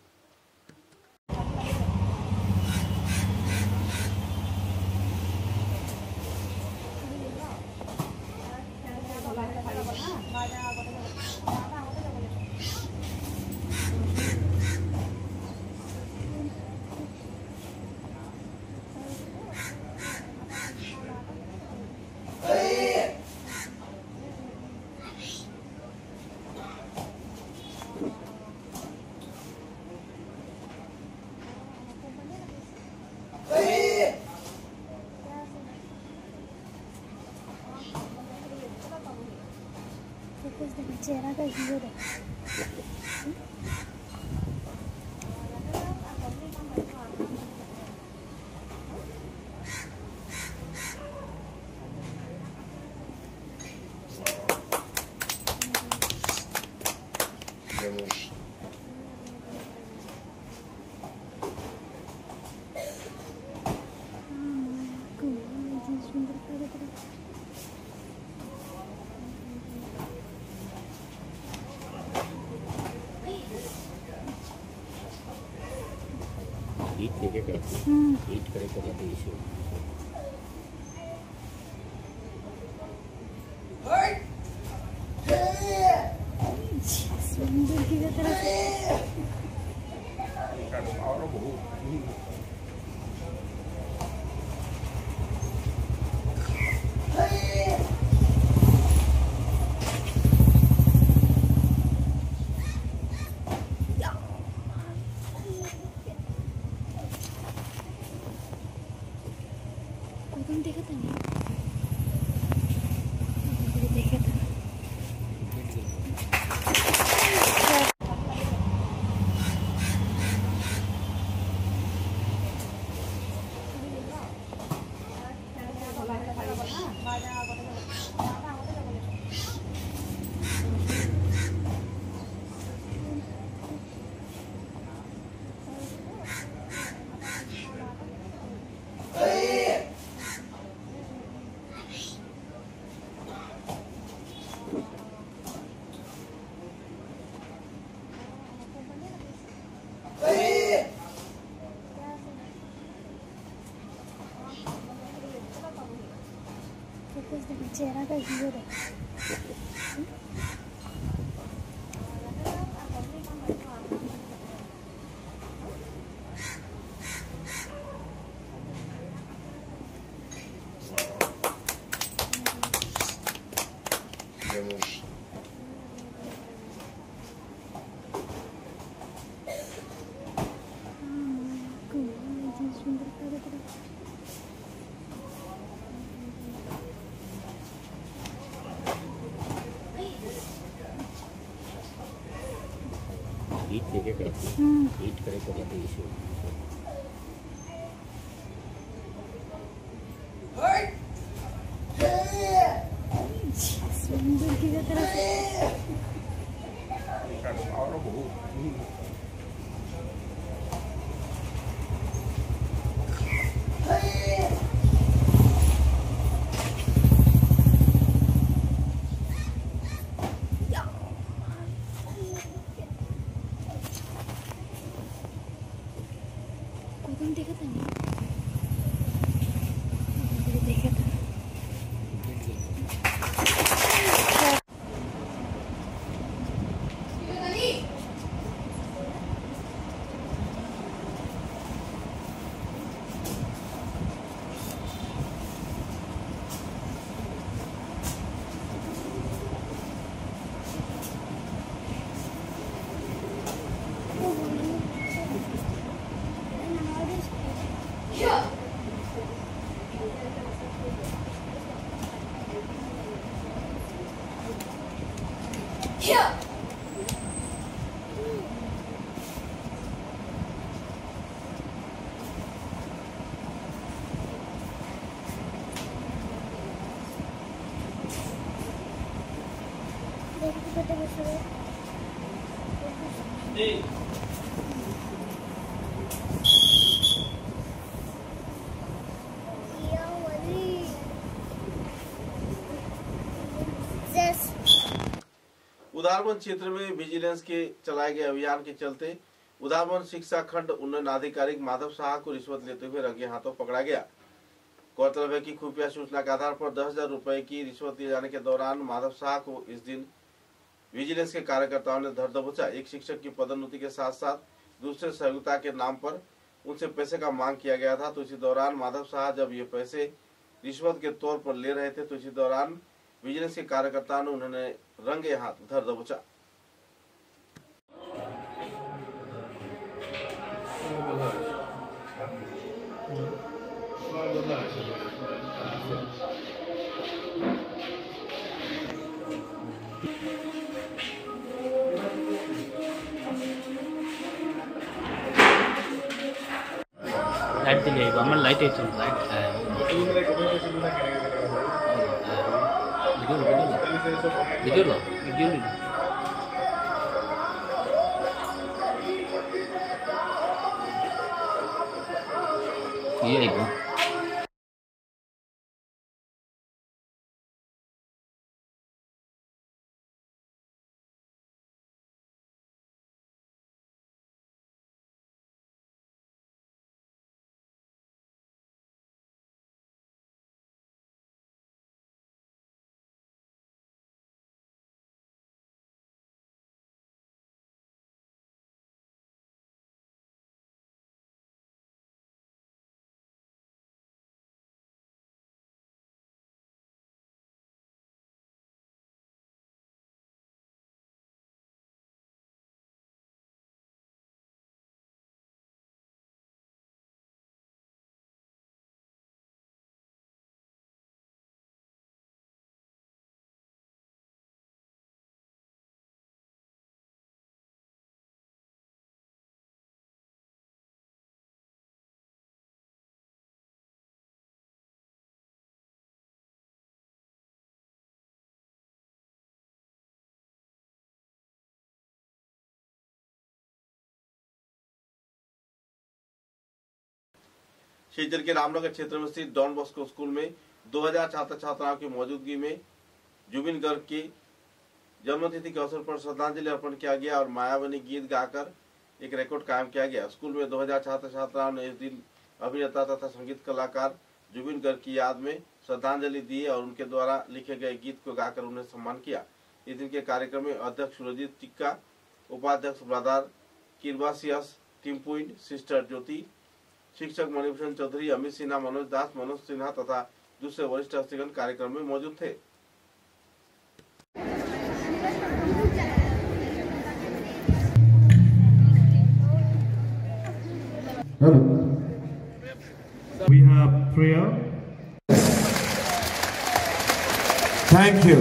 चेहरा का हीरो है। हीट करे तो इशू चेहरा का हीरो है। हीट लेके करती हीट करे तो बहुत इशू उदारबन क्षेत्र में विजिलेंस के चलाए गए अभियान के चलते उदारबन शिक्षा खंड उन्नयन आधिकारिक माधव शाह को रिश्वत लेते हुए रंगे हाथों पकड़ा गया। गौरतलब है कि खुफिया सूचना के आधार पर 10,000 रुपए की रिश्वत दिए जाने के दौरान माधव शाह को इस दिन विजिलेंस के कार्यकर्ताओं ने धर दबोचा। एक शिक्षक की पदोन्नति के साथ साथ दूसरे सहयोगिता के नाम पर उनसे पैसे का मांग किया गया था। तो इसी दौरान माधव शाह जब ये पैसे रिश्वत के तौर पर ले रहे थे तो इसी दौरान विजिलेंस के कार्यकर्ताओं ने उन्होंने रंगे हाथ धर दबोचा। लाइट दिले আমার লাইট আছে লাইট वीडियो ये देखो शिवचर के रामनगर क्षेत्र में स्थित डॉन बॉस्को स्कूल में 2000 छात्र छात्राओं की मौजूदगी में जुबिन गर्ग की जन्मतिथि के अवसर पर श्रद्धांजलि अर्पण किया गया और मायावनी गीत गाकर एक रिकॉर्ड कायम किया गया। स्कूल में 2000 छात्र छात्राओं ने इस दिन अभिनेता तथा संगीत कलाकार जुबिन गर्ग की याद में श्रद्धांजलि दी और उनके द्वारा लिखे गए गीत को गाकर उन्हें सम्मान किया। इस दिन के कार्यक्रम में अध्यक्ष सुरजीत टिक्का, उपाध्यक्ष ब्रदर किरबासियस टिम्पुइन, सिस्टर ज्योति, शिक्षक मणिभूषण चौधरी, अमित सिन्हा, मनोज दास, मनोज सिन्हा तथा दूसरे वरिष्ठ हस्तिगण कार्यक्रम में मौजूद थे। We have prayer. Thank you.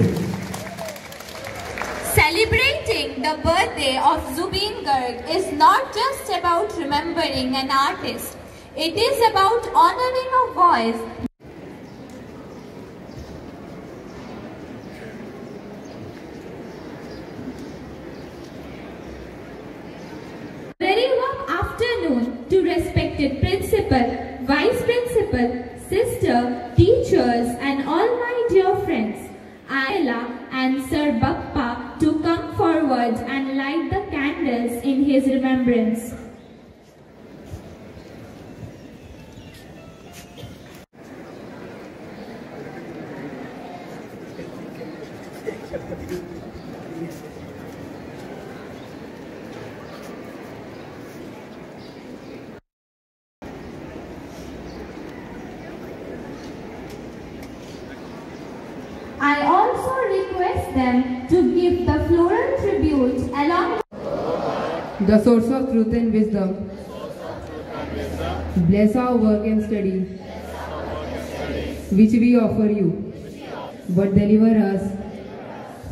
Celebrate Celebrating the birthday of Zubeen Garg is not just about remembering an artist. It is about honoring a voice. Very warm afternoon to respected principal, vice principal, sister, teachers and all my dear friends. Ayla and Sir Bakpa to come forward and light the candles in his remembrance. I also request them to give the floral tribute along the source of truth and wisdom. Bless our work and study, which we offer you, but deliver us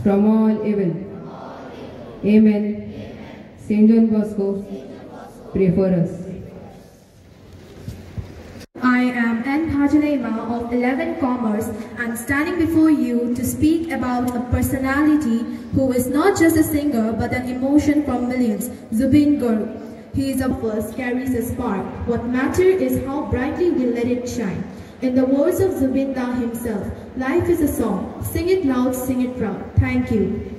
from all evil. Amen. Saint John Bosco, pray for us. I am N. Hajalema of 11 Commerce and standing before you to speak about a personality who is not just a singer but an emotion from millions, Zubeen Garg. He is a verse, carries a spark. What matters is how brightly we let it shine. In the words of Zubeen Da himself, life is a song. Sing it loud, sing it proud. Thank you.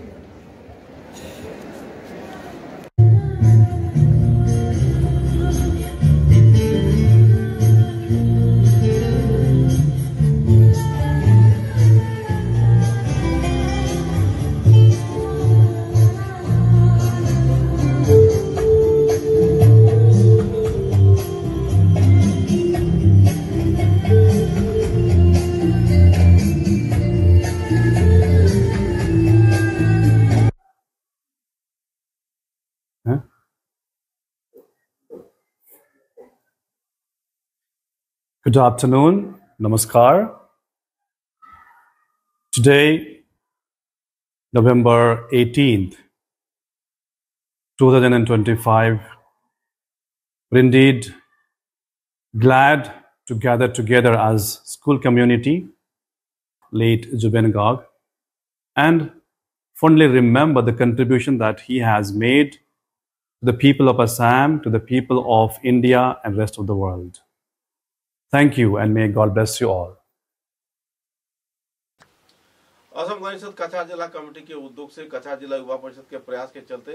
Good afternoon, Namaskar. Today, November 18th, 2025, we're indeed glad to gather together as school community, late Zubeen Garg, and fondly remember the contribution that he has made to the people of Assam, to the people of India and rest of the world. Thank you and may God bless you all. Assam Gana Parishad कछार जिला कमेटी के उद्योग से कछार जिला युवा परिषद के प्रयास के चलते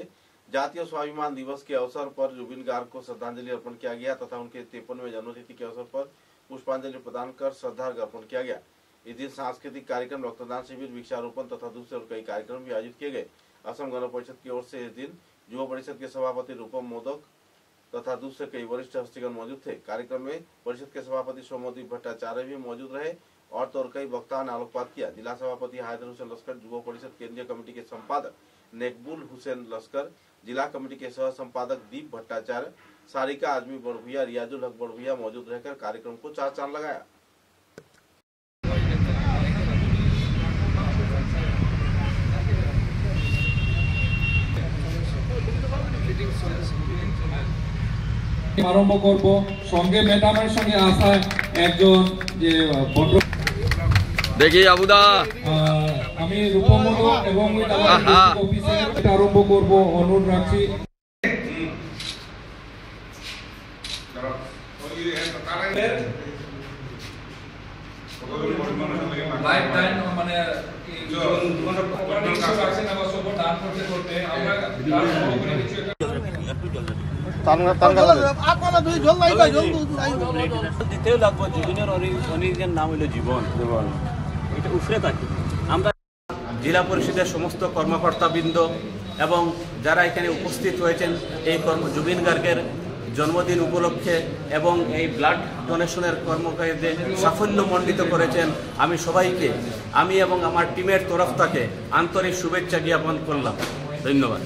जातीय स्वाभिमान दिवस के अवसर पर जुबिन गार्ग को श्रद्धांजलि अर्पण किया गया तथा उनके 53वें जन्मतिथि के अवसर पर पुष्पांजलि प्रदान कर श्रद्धार्घ्य अर्पण किया गया। इस दिन सांस्कृतिक कार्यक्रम, रक्तदान शिविर, वृक्षारोपण तथा दूसरे और कई कार्यक्रम भी आयोजित किए गए। असम गण परिषद की ओर से इस दिन युवा परिषद के सभापति रूपम मोदक तथा दूसरे कई वरिष्ठ हस्तीगण मौजूद थे। कार्यक्रम में परिषद के सभापति सोमदीप भट्टाचार्य भी मौजूद रहे और कई वक्ताओं ने आलोकपात किया। जिला सभापति हैदर हुसैन लश्कर, युवा परिषद केंद्रीय कमेटी के संपादक नेकबुल हुसैन लश्कर, जिला कमेटी के सह संपादक दीप भट्टाचार्य, सारिका आजमी बड़भुइया, रियाजुल हक बड़भुइया मौजूद रहकर कार्यक्रम को चार चांद लगाया। আরম্ভ করব সঙ্গে ম্যাডামের সঙ্গে আসা একজন যে দেখি আবুদা আমি রূপমূল এবং অফিসের আরম্ভ করব অনুরোধ রাখছি। লাইফ টাইম মানে দান করতে করতে আমরা দিতেও লাগবো। জুবিনের অনির্জের নাম হইল জীবন, এটা উফরে থাকে। আমরা জেলা পরিষদের সমস্ত কর্মকর্তাবৃন্দ এবং যারা এখানে উপস্থিত হয়েছেন এই জুবিন গার্গের জন্মদিন উপলক্ষে এবং এই ব্লাড ডোনেশনের কর্মকাণ্ডে সাফল্যমণ্ডিত করেছেন, আমি সবাইকে আমি এবং আমার টিমের তরফ থেকে আন্তরিক শুভেচ্ছা জ্ঞাপন করলাম। ধন্যবাদ।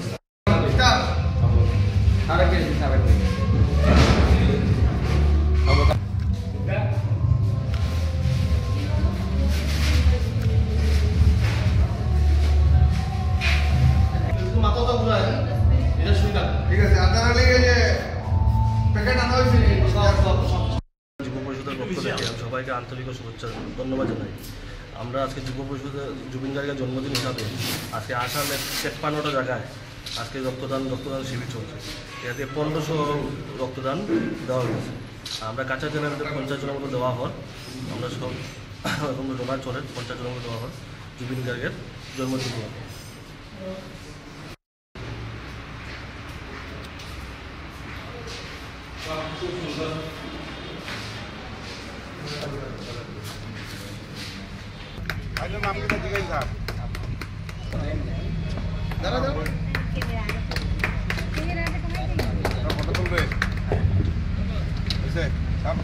শুভেচ্ছা ধন্যবাদ জানাই। আমরা আজকে যুব পরিষদে জুবিন গার্গের জন্মদিন হিসাবে আজকে আসামের 53টা জায়গায় আজকে রক্তদান শিবির চলছে। এতে 1500 রক্তদান দেওয়া হয়েছে। আমরা কাঁচা জেলার 50 জনের মতো দেওয়া হয়। আমরা সব এখন ডোনার চলে 50 জনের মতো দেওয়া হয় জুবিন গার্গের জন্মদিন। নাম কি জিজ্ঞাসা স্যার দাঁড়া দাঁড়া ফটো তুলবে এসে সাপ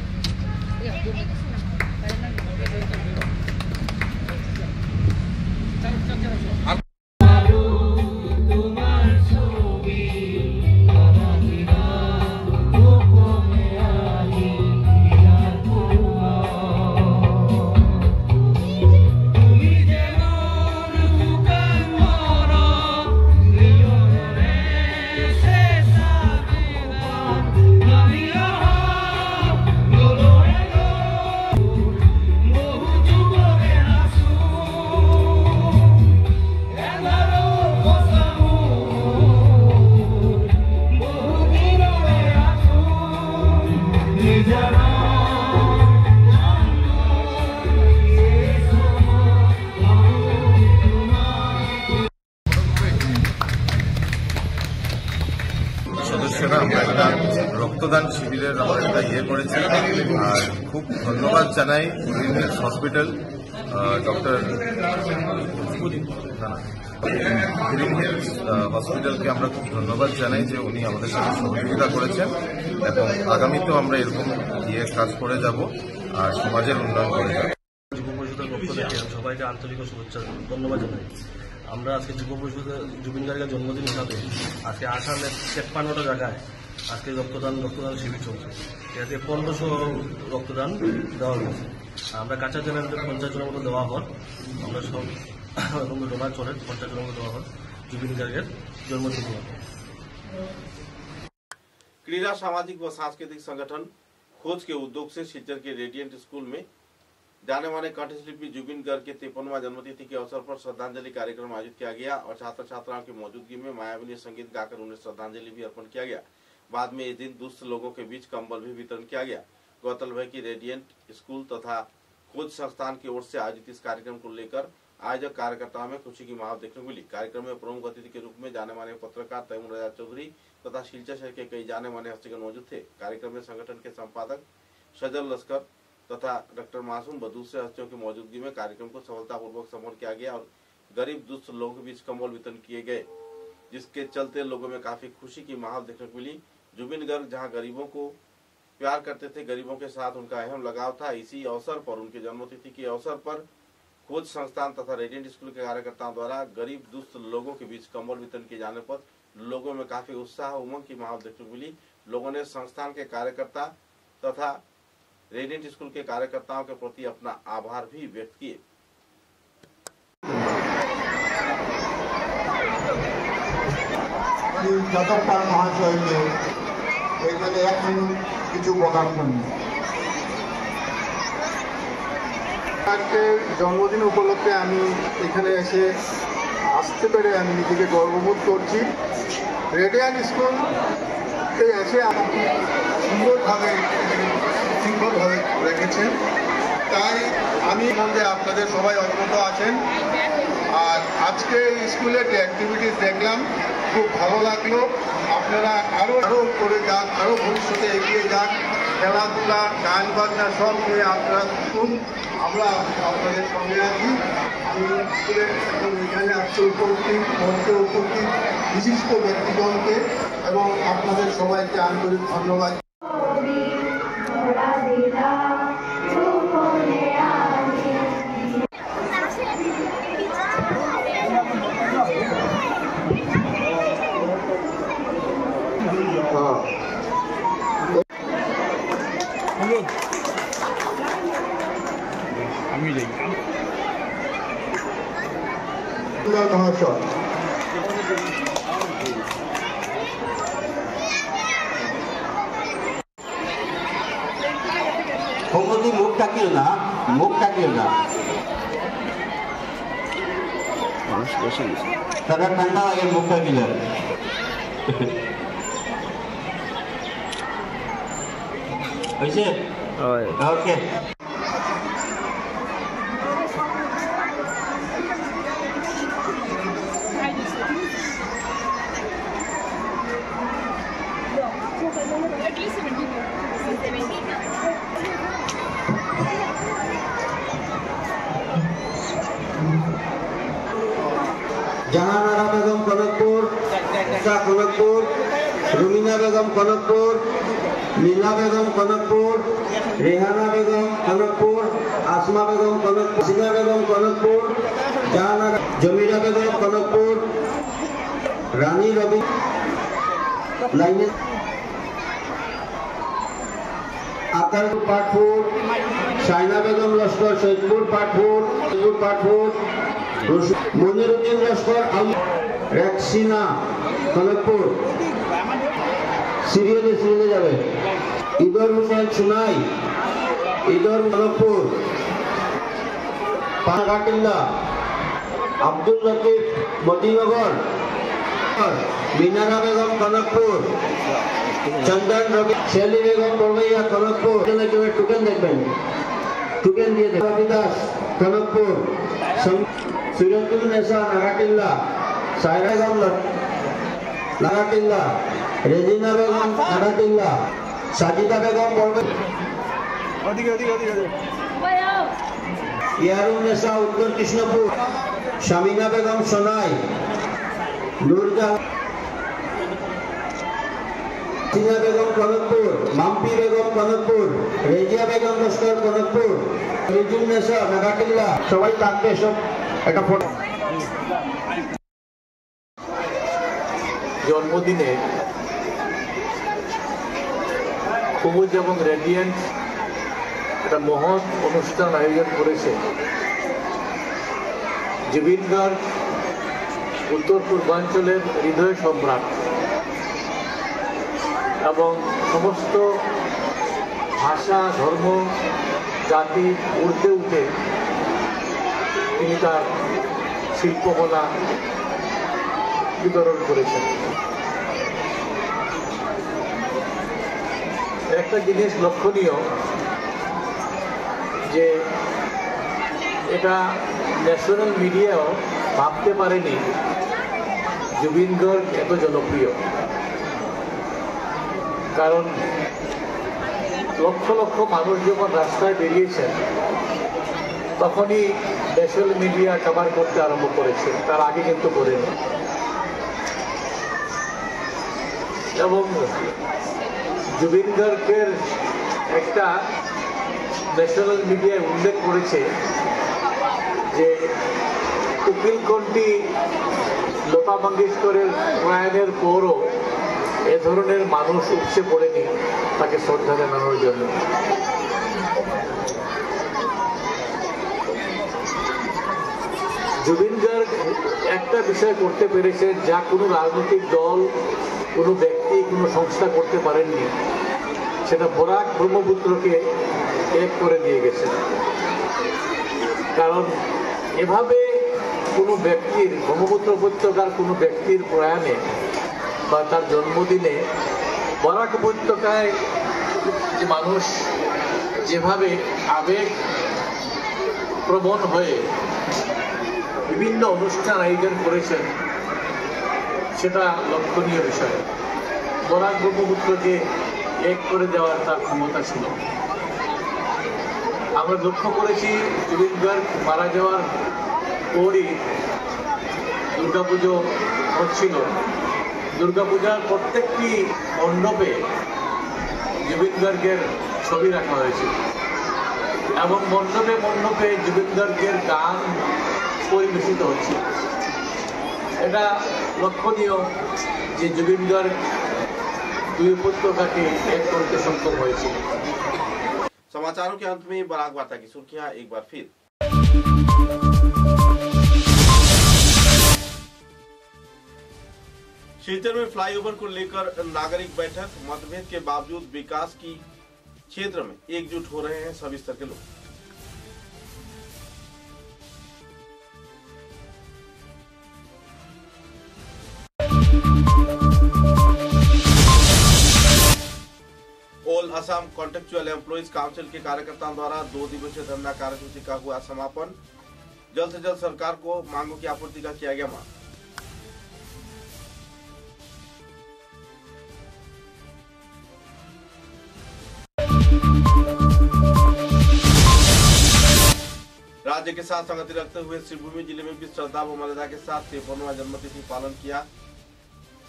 সদস্যরা আমরা একটা রক্তদান শিবিরের আমরা একটা করেছি। আর খুব ধন্যবাদ জানাই green hills hospital doctor green hills হসপিটালকে আমরা খুব ধন্যবাদ জানাই যে উনি আমাদের সাথে সহযোগিতা করেছেন এবং আগামীতেও আমরা এরকম কাজ করে যাব আর সমাজের উন্নয়ন করে যাব। যুব পরিষদের পক্ষ থেকে সবাইকে আন্তরিক শুভেচ্ছা ধন্যবাদ জানাই। আমরা আজকে যুব পরিষদে জুবিন গার্গের জন্মদিন হিসাবে আজকে আসামের 53টা জায়গায় আজকে রক্তদান শিবির চলছে। এতে 1500 রক্তদান দেওয়া হয়েছে। আমরা কাঁচা জেলার 50 জনের মতো দেওয়া হয়। আমরা সব এখন ডোনার চলে 50 জনের মতো দেওয়া হয় জুবিন গার্গের জন্মদিন। क्रीड़ा सामाजिक व सांस्कृतिक संगठन खोज के उद्योग से शिलचर के रेडियंट स्कूल में जाने माने कंठशिल्पी जुबिन गर्ग के 53वां जन्मतिथि के अवसर पर श्रद्धांजलि कार्यक्रम आयोजित किया गया और छात्र छात्राओं की मौजूदगी में मायाविनी संगीत गाकर उन्हें श्रद्धांजलि भी अर्पण किया गया। बाद में इस दिन दुष्ट लोगों के बीच कंबल भी वितरण किया गया। गौरतलब है कि रेडियंट स्कूल तथा खोज संस्थान की ओर से आयोजित इस कार्यक्रम को लेकर आयोजक कार्यकर्ताओं में खुशी की माहौल देखने को मिली। कार्यक्रम में प्रमुख अतिथि के रूप में जाने माने पत्रकार तैमूर राजा चौधरी तथा शिलचर शहर के कई जाने माने हस्तिगण मौजूद थे। कार्यक्रम में संगठन के संपादक सजल लश्कर तथा डॉक्टर मासूम व दूसरे हस्तियों की मौजूदगी में कार्यक्रम को सफलतापूर्वक संपन्न किया गया और गरीब दुष्ट लोगों के बीच कंबल वितरण किए गए, जिसके चलते लोगों में काफी खुशी की माहौल देखने को मिली। जुबिन गर्ग जहां गरीबों को प्यार करते थे, गरीबों के साथ उनका अहम लगाव था। इसी अवसर पर उनके जन्मतिथि के अवसर पर खोज संस्थान तथा रेडियंट स्कूल के कार्यकर्ताओं द्वारा गरीब दुष्ट लोगों के बीच कंबल वितरण किए जाने पर लोगों में काफी उत्साह उमंग की माहौल देखने को मिली। लोगों ने संस्थान के कार्यकर्ता तथा रेडियंट स्कूल के कार्यकर्ताओं के प्रति अपना आभार भी व्यक्त किए। জন্মদিন উপলক্ষে আমি এখানে এসে আসতে পেরে আমি নিজেকে গর্ববোধ করছি। রেডিয়ান্ট স্কুলতে এসে আমাকে সুন্দরভাবে রেখেছেন, তাই আমি মধ্যে আপনাদের সবাই অবগত আছেন। আর আজকে স্কুলের যে অ্যাক্টিভিটিস দেখলাম খুব ভালো লাগলো। আপনারা আরও করে যান, আরও ভবিষ্যতে এগিয়ে যান। খেলাধুলা, গান বাজনা সব নিয়ে আপনারা শুনুন, আমরা আপনাদের সঙ্গে আছি। আমি স্কুলের এখানে আজকে উপস্থিত মঞ্চে উপস্থিত বিশিষ্ট ব্যক্তিগণকে এবং আপনাদের সবাইকে আন্তরিক ধন্যবাদ। মুখ থাকিল না মুখ কাটিয়ে না তারা ঠান্ডা লাগে মুখ কাটিলে হয়েছে ওকে জাহানারা বেগম কনকপুর, কনকপুর, রুমিনা বেগম কনকপুর, নীলা বেগম কনকপুর, রেহানা বেগম কনকপুর, আসমা বেগম কনকপুর, সিনা বেগম কনকপুর, জাহানারা জমিরা বেগম কনকপুর, রানী রবি লাইনে আকার পাটপুর, সাইনা বেগম লস্কর সৈয়দপুর পাটপুর, পাটপুর, মনিরুদ্দিন লস্কর রেক্সিনা কনকপুর সিরিয়ালে যাবে ইদর হোসেন সুনাই ইদর কনকপুর পানাঘাটিল্লা আব্দুল লতিফ মতিনগর মিনারা বেগম কনকপুর চন্দন রবি শেলি বেগম বড়ভাইয়া কনকপুর টুকেন দেখবেন টুকেন দিয়ে দেবী দাস কনকপুর সুরতুল নেসা নাগাটিল্লা সাইরা বেগম নাগাটিল্লা রেজিনা বেগম নাগাটিল্লা সাজিদা বেগম ইয়ারুন নেসা উত্তর কৃষ্ণপুর শামিনা বেগম সোনাই নুরজাহান সিনা বেগম কনকপুর মাম্পি বেগম কনকপুর রেজিয়া বেগম লস্কর কনকপুর রিজুল নেসা নাগাটিল্লা সবাই থাকবে সব একটা ফটো জন্মদিনে সবুজ এবং রেডিয়েন্ট একটা মহৎ অনুষ্ঠান আয়োজন করেছে জুবিন গার্গ উত্তর পূর্বাঞ্চলের হৃদয় সম্রাট এবং সমস্ত ভাষা ধর্ম জাতি উঠে উঠে তিনি তার শিল্পকলা বিতরণ করেছেন। একটা জিনিস লক্ষণীয় যে এটা ন্যাশনাল মিডিয়াও ভাবতে পারেনি জুবিন গার্গ এত জনপ্রিয়, কারণ লক্ষ লক্ষ মানুষ যখন রাস্তায় বেরিয়েছেন তখনই ন্যাশনাল মিডিয়া কভার করতে আরম্ভ করেছে, তার আগে কিন্তু করেনি। এবং জুবিন গার্গের একটা ন্যাশনাল মিডিয়ায় উল্লেখ করেছে যে উকিলকণ্ঠী লতা মঙ্গেশকরের প্রয়াণের পরও এ ধরনের মানুষ উপচে পড়েনি তাকে শ্রদ্ধা জানানোর জন্য। জুবিন গার্গ একটা বিষয় করতে পেরেছেন যা কোনো রাজনৈতিক দল, কোনো ব্যক্তি, কোনো সংস্থা করতে পারেননি, সেটা বরাক ব্রহ্মপুত্রকে এক করে দিয়ে গেছে। কারণ এভাবে কোনো ব্যক্তির, ব্রহ্মপুত্র উপত্যকার কোনো ব্যক্তির প্রয়াণে বা তার জন্মদিনে বরাক উপত্যকায় যে মানুষ যেভাবে আবেগ প্রবণ হয়ে বিভিন্ন অনুষ্ঠান আয়োজন করেছেন সেটা লক্ষণীয় বিষয়। বরাক ব্রহ্মপুত্রকে এক করে দেওয়ার তার ক্ষমতা ছিল। আমরা লক্ষ্য করেছি জুবিন গার্গ মারা যাওয়ার পরই দুর্গাপুজো হচ্ছিল। দুর্গাপূজার প্রত্যেকটি মণ্ডপে জুবিন গার্গের ছবি রাখা হয়েছিল এবং মণ্ডপে মণ্ডপে জুবিন গার্গের গান পরিবেশিত হচ্ছে। এটা লক্ষণীয় যে জুবিন গার্গ দুই উপত্যকাকে এক করতে সক্ষम হয়েছিল। समाचारों के अंत में बराक वार्ता की सुर्खियां एक बार फिर। शिलचर में फ्लाईओवर को लेकर नागरिक बैठक, मतभेद के बावजूद विकास की क्षेत्र में एकजुट हो रहे हैं सभी स्तर के लोग। असम कॉन्ट्रेक्चुअल एम्प्लॉइज काउंसिल के कार्यकर्ताओं द्वारा 2 दिवसीय धरना कार्यसूची का हुआ समापन। जल्द से जल्द सरकार को मांगों की आपूर्ति का किया गया मांग। राज्य के साथ संगति रखते हुए श्रीभूमि जिले में भी श्रद्धा व मर्यादा के साथ 53वां जन्मतिथि पालन किया।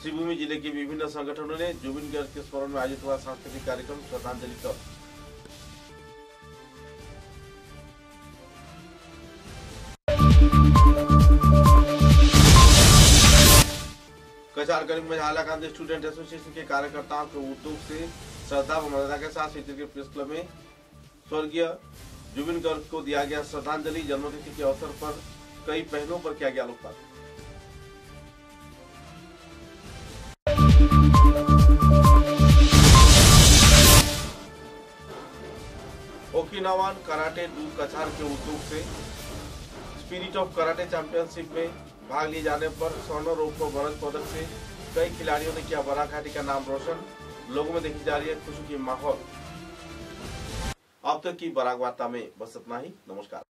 श्रीभूमि जिले के विभिन्न संगठनों ने जुबिन गर्ग के स्मरण में आयोजित हुआ सांस्कृतिक कार्यक्रम श्रद्धांजलि का। कचारगंज में हालाकांदी स्टूडेंट एसोसिएशन के कार्यकर्ताओं के उद्योग से श्रद्धा व मर्यादा के साथ क्षेत्र के प्रेस क्लब में स्वर्गीय जुबिन गर्ग को दिया गया श्रद्धांजलि। जन्मतिथि के अवसर पर कई पहलुओं पर किया गया आलोकपात। ओकिनावान कराटे डू कछार के उद्योग से स्पिरिट ऑफ कराटे चैंपियनशिप में भाग लिए जाने पर स्वर्ण रौप्य ब्रॉन्ज पदक से कई खिलाड़ियों ने किया बराघाटी का नाम रोशन। लोगों में देखी जा रही है खुशी की माहौल। अब तक की बराग वार्ता में बस इतना ही। नमस्कार।